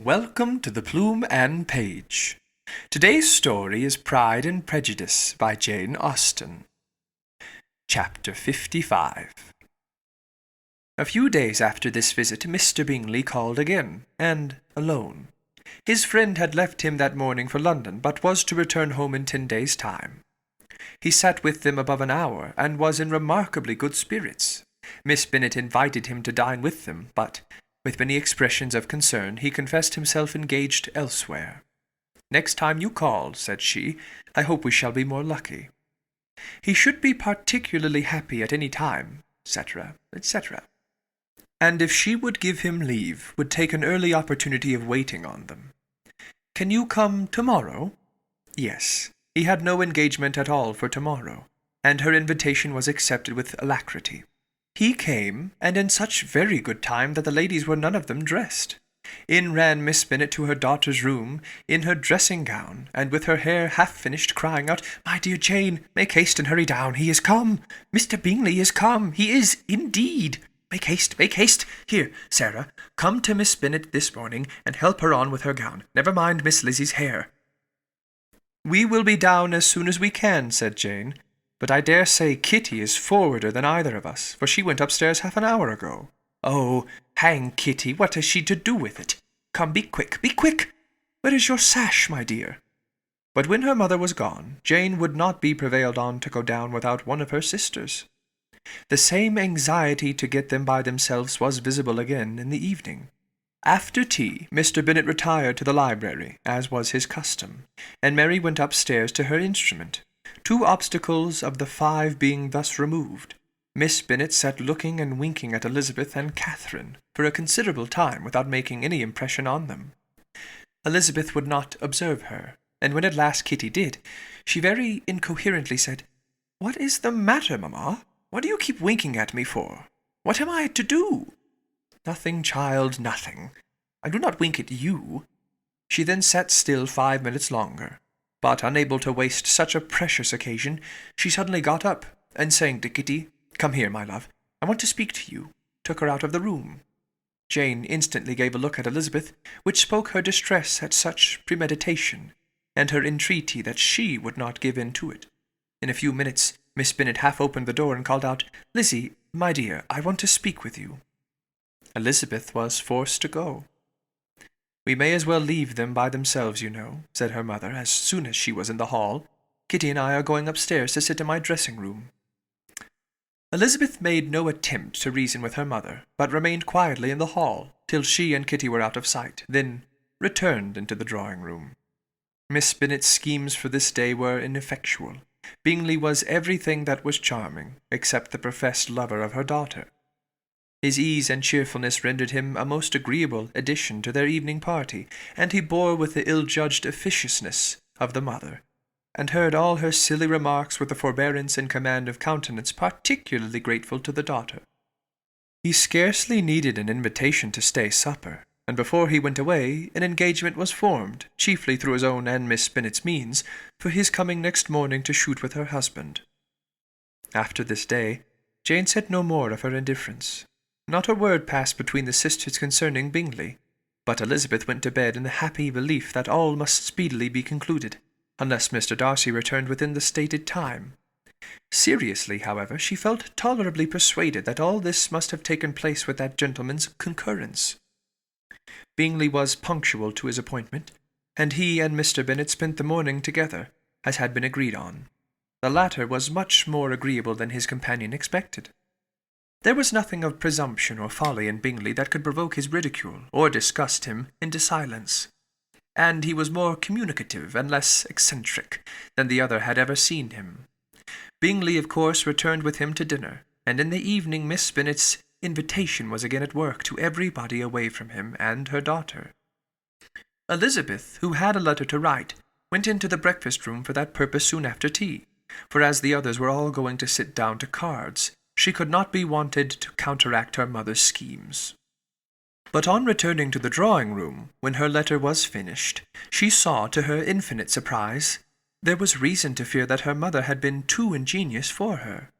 Welcome to the Plume and Page. Today's story is Pride and Prejudice by Jane Austen. Chapter 55. A few days after this visit, Mr. Bingley called again, and alone. His friend had left him that morning for London, but was to return home in 10 days' time. He sat with them above an hour, and was in remarkably good spirits. Miss Bennet invited him to dine with them, but with many expressions of concern, he confessed himself engaged elsewhere. "Next time you call," said she, "I hope we shall be more lucky." He should be particularly happy at any time, etc., etc. And if she would give him leave, would take an early opportunity of waiting on them. "Can you come tomorrow?" Yes, he had no engagement at all for tomorrow, and her invitation was accepted with alacrity. He came, and in such very good time that the ladies were none of them dressed. In ran Miss Bennet to her daughter's room, in her dressing-gown, and with her hair half-finished, crying out, "My dear Jane, make haste and hurry down. He is come. Mr. Bingley is come. He is, indeed. Make haste, make haste. Here, Sarah, come to Miss Bennet this morning, and help her on with her gown. Never mind Miss Lizzie's hair." "We will be down as soon as we can," said Jane. "But I dare say Kitty is forwarder than either of us, for she went upstairs half an hour ago." "Oh, hang Kitty, what has she to do with it? Come, be quick, be quick! Where is your sash, my dear?" But when her mother was gone, Jane would not be prevailed on to go down without one of her sisters. The same anxiety to get them by themselves was visible again in the evening. After tea, Mr. Bennet retired to the library, as was his custom, and Mary went upstairs to her instrument. 2 obstacles of the 5 being thus removed, Miss Bennet sat looking and winking at Elizabeth and Catherine for a considerable time without making any impression on them. Elizabeth would not observe her, and when at last Kitty did, she very incoherently said, "What is the matter, mamma? What do you keep winking at me for? What am I to do?" "Nothing, child, nothing. I do not wink at you." She then sat still 5 minutes longer, but unable to waste such a precious occasion, she suddenly got up, and saying to Kitty, "Come here, my love, I want to speak to you," took her out of the room. Jane instantly gave a look at Elizabeth, which spoke her distress at such premeditation, and her entreaty that she would not give in to it. In a few minutes, Miss Bennet half opened the door and called out, "Lizzie, my dear, I want to speak with you." Elizabeth was forced to go. "We may as well leave them by themselves, you know," said her mother, as soon as she was in the hall. "Kitty and I are going upstairs to sit in my dressing-room." Elizabeth made no attempt to reason with her mother, but remained quietly in the hall till she and Kitty were out of sight, then returned into the drawing-room. Miss Bennet's schemes for this day were ineffectual. Bingley was everything that was charming, except the professed lover of her daughter. His ease and cheerfulness rendered him a most agreeable addition to their evening party, and he bore with the ill-judged officiousness of the mother, and heard all her silly remarks with a forbearance and command of countenance particularly grateful to the daughter. He scarcely needed an invitation to stay supper, and before he went away an engagement was formed, chiefly through his own and Miss Bennet's means, for his coming next morning to shoot with her husband. After this day, Jane said no more of her indifference. Not a word passed between the sisters concerning Bingley, but Elizabeth went to bed in the happy belief that all must speedily be concluded, unless Mr. Darcy returned within the stated time. Seriously, however, she felt tolerably persuaded that all this must have taken place with that gentleman's concurrence. Bingley was punctual to his appointment, and he and Mr. Bennet spent the morning together, as had been agreed on. The latter was much more agreeable than his companion expected. There was nothing of presumption or folly in Bingley that could provoke his ridicule or disgust him into silence, and he was more communicative and less eccentric than the other had ever seen him. Bingley, of course, returned with him to dinner, and in the evening Miss Bennet's invitation was again at work to everybody away from him and her daughter. Elizabeth, who had a letter to write, went into the breakfast-room for that purpose soon after tea, for as the others were all going to sit down to cards, she could not be wanted to counteract her mother's schemes. But on returning to the drawing-room, when her letter was finished, she saw, to her infinite surprise, there was reason to fear that her mother had been too ingenious for her.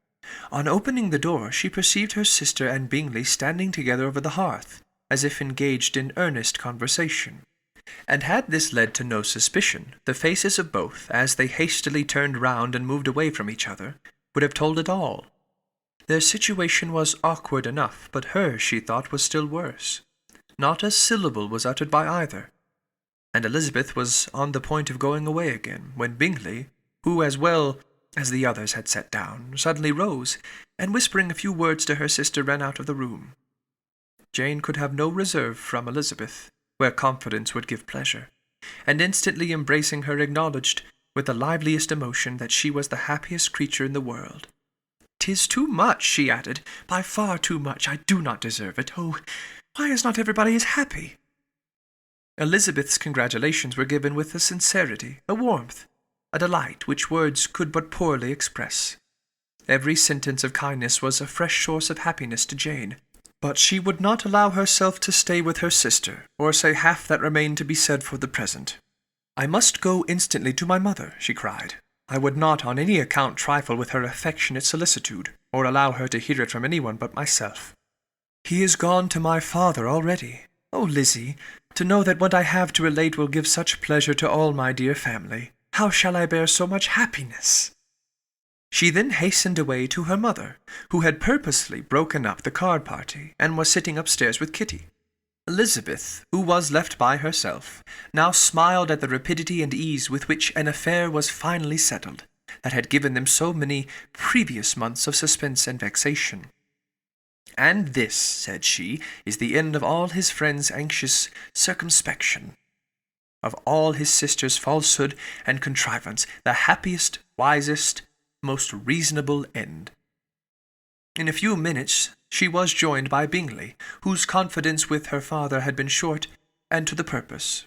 On opening the door, she perceived her sister and Bingley standing together over the hearth, as if engaged in earnest conversation. And had this led to no suspicion, the faces of both, as they hastily turned round and moved away from each other, would have told it all. Their situation was awkward enough, but hers, she thought, was still worse. Not a syllable was uttered by either, and Elizabeth was on the point of going away again, when Bingley, who as well as the others had sat down, suddenly rose, and whispering a few words to her sister ran out of the room. Jane could have no reserve from Elizabeth, where confidence would give pleasure, and instantly embracing her acknowledged, with the liveliest emotion, that she was the happiest creature in the world. "'Tis too much," she added, "by far too much. I do not deserve it. Oh, why is not everybody as happy?" Elizabeth's congratulations were given with a sincerity, a warmth, a delight which words could but poorly express. Every sentence of kindness was a fresh source of happiness to Jane, but she would not allow herself to stay with her sister, or say half that remained to be said for the present. "I must go instantly to my mother," she cried. "I would not on any account trifle with her affectionate solicitude, or allow her to hear it from anyone but myself. He is gone to my father already. Oh, Lizzie, to know that what I have to relate will give such pleasure to all my dear family. How shall I bear so much happiness?" She then hastened away to her mother, who had purposely broken up the card party, and was sitting upstairs with Kitty. Elizabeth, who was left by herself, now smiled at the rapidity and ease with which an affair was finally settled, that had given them so many previous months of suspense and vexation. "And this," said she, "is the end of all his friends' anxious circumspection, of all his sister's falsehood and contrivance, the happiest, wisest, most reasonable end." In a few minutes she was joined by Bingley, whose confidence with her father had been short and to the purpose.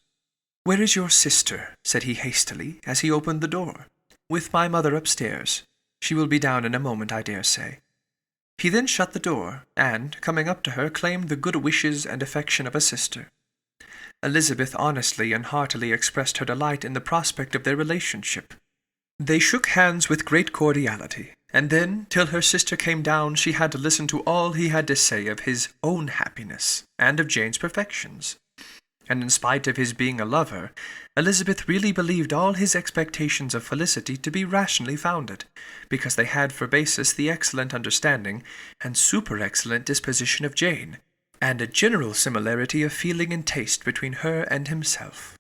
"Where is your sister?" said he hastily, as he opened the door. "With my mother upstairs. She will be down in a moment, I dare say." He then shut the door, and, coming up to her, claimed the good wishes and affection of a sister. Elizabeth honestly and heartily expressed her delight in the prospect of their relationship. They shook hands with great cordiality, and then, till her sister came down, she had to listen to all he had to say of his own happiness, and of Jane's perfections. And in spite of his being a lover, Elizabeth really believed all his expectations of felicity to be rationally founded, because they had for basis the excellent understanding and super-excellent disposition of Jane, and a general similarity of feeling and taste between her and himself.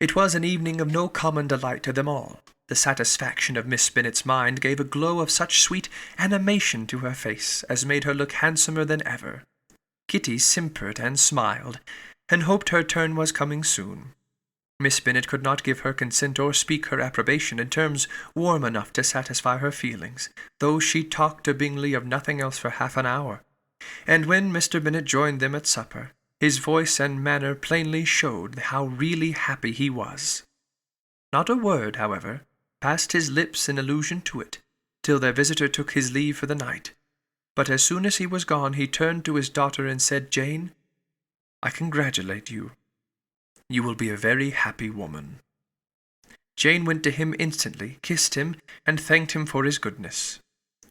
It was an evening of no common delight to them all. The satisfaction of Miss Bennet's mind gave a glow of such sweet animation to her face as made her look handsomer than ever. Kitty simpered and smiled, and hoped her turn was coming soon. Miss Bennet could not give her consent or speak her approbation in terms warm enough to satisfy her feelings, though she talked to Bingley of nothing else for half an hour. And when Mr. Bennet joined them at supper, his voice and manner plainly showed how really happy he was. Not a word, however, passed his lips in allusion to it, till their visitor took his leave for the night. But as soon as he was gone, he turned to his daughter and said, "Jane, I congratulate you. You will be a very happy woman." Jane went to him instantly, kissed him, and thanked him for his goodness.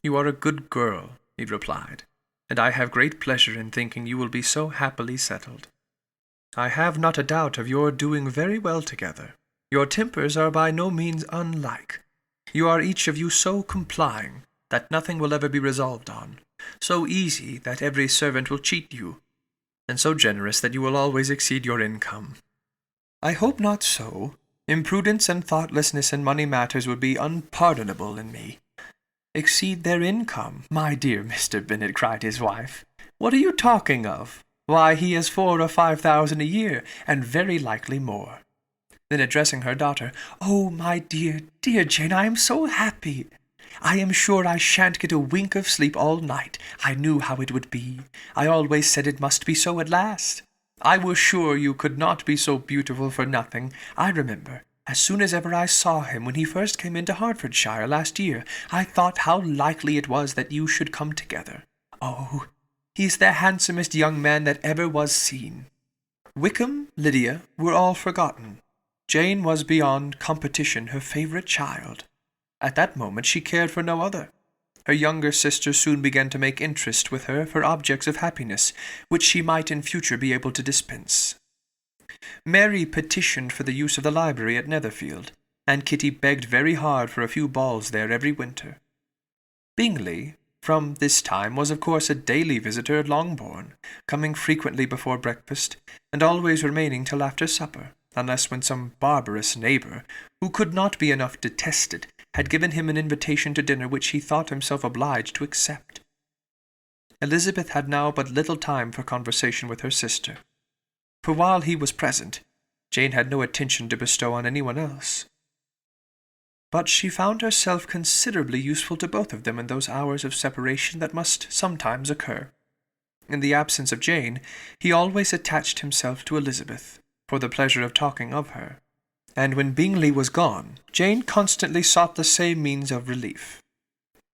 "You are a good girl," he replied, "and I have great pleasure in thinking you will be so happily settled. I have not a doubt of your doing very well together. Your tempers are by no means unlike. You are each of you so complying that nothing will ever be resolved on, so easy that every servant will cheat you, and so generous that you will always exceed your income. I hope not so. Imprudence and thoughtlessness in money matters would be unpardonable in me." "Exceed their income, my dear Mr. Bennet," cried his wife. "What are you talking of? Why, he has 4,000 or 5,000 a year, and very likely more." Then addressing her daughter, "Oh, my dear, dear Jane, I am so happy. I am sure I shan't get a wink of sleep all night. I knew how it would be. I always said it must be so at last. I was sure you could not be so beautiful for nothing. I remember, as soon as ever I saw him when he first came into Hertfordshire last year, I thought how likely it was that you should come together. Oh, he's the handsomest young man that ever was seen." Wickham, Lydia, were all forgotten. Jane was beyond competition her favourite child. At that moment she cared for no other. Her younger sister soon began to make interest with her for objects of happiness, which she might in future be able to dispense. Mary petitioned for the use of the library at Netherfield, and Kitty begged very hard for a few balls there every winter. Bingley, from this time, was of course a daily visitor at Longbourn, coming frequently before breakfast, and always remaining till after supper, unless when some barbarous neighbour, who could not be enough detested, had given him an invitation to dinner which he thought himself obliged to accept. Elizabeth had now but little time for conversation with her sister, for while he was present, Jane had no attention to bestow on anyone else. But she found herself considerably useful to both of them in those hours of separation that must sometimes occur. In the absence of Jane, he always attached himself to Elizabeth, for the pleasure of talking of her, and when Bingley was gone, Jane constantly sought the same means of relief.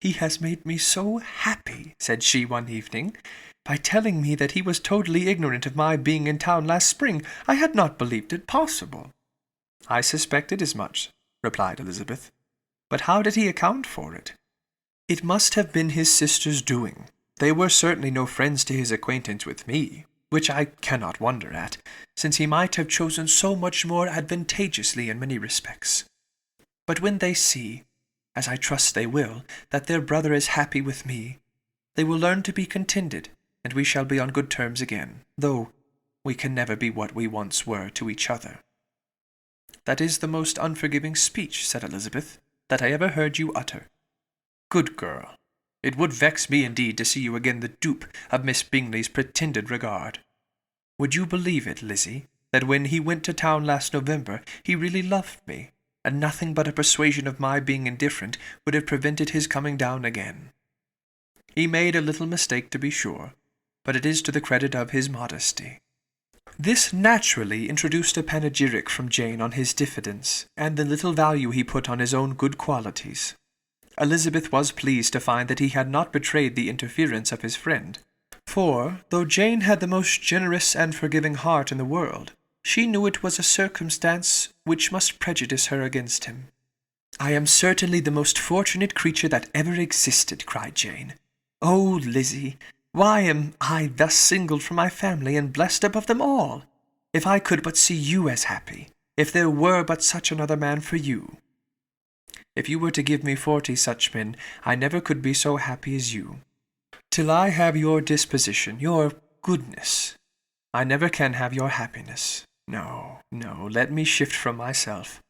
"He has made me so happy," said she one evening, "by telling me that he was totally ignorant of my being in town last spring. I had not believed it possible." "I suspected as much," replied Elizabeth. "But how did he account for it?" "It must have been his sister's doing. They were certainly no friends to his acquaintance with me, which I cannot wonder at, since he might have chosen so much more advantageously in many respects. But when they see, as I trust they will, that their brother is happy with me, they will learn to be contented, and we shall be on good terms again, though we can never be what we once were to each other." "That is the most unforgiving speech," said Elizabeth, "that I ever heard you utter. Good girl, it would vex me indeed to see you again the dupe of Miss Bingley's pretended regard. Would you believe it, Lizzie, that when he went to town last November, he really loved me, and nothing but a persuasion of my being indifferent would have prevented his coming down again? He made a little mistake, to be sure, but it is to the credit of his modesty." This naturally introduced a panegyric from Jane on his diffidence, and the little value he put on his own good qualities. Elizabeth was pleased to find that he had not betrayed the interference of his friend, for, though Jane had the most generous and forgiving heart in the world, she knew it was a circumstance which must prejudice her against him. "I am certainly the most fortunate creature that ever existed," cried Jane. "Oh, Lizzie, why am I thus singled from my family and blessed above them all? If I could but see you as happy, if there were but such another man for you. If you were to give me 40 such men, I never could be so happy as you. Till I have your disposition, your goodness, I never can have your happiness. No, no, let me shift from myself.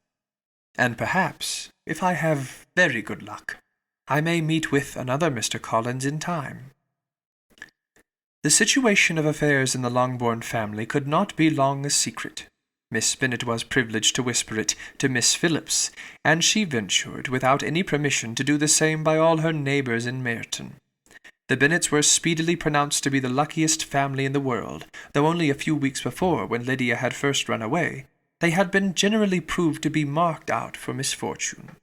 And perhaps, if I have very good luck, I may meet with another Mr. Collins in time." The situation of affairs in the Longbourn family could not be long a secret. Miss Bennet was privileged to whisper it to Miss Phillips, and she ventured, without any permission, to do the same by all her neighbours in Meryton. The Bennets were speedily pronounced to be the luckiest family in the world, though only a few weeks before, when Lydia had first run away, they had been generally proved to be marked out for misfortune.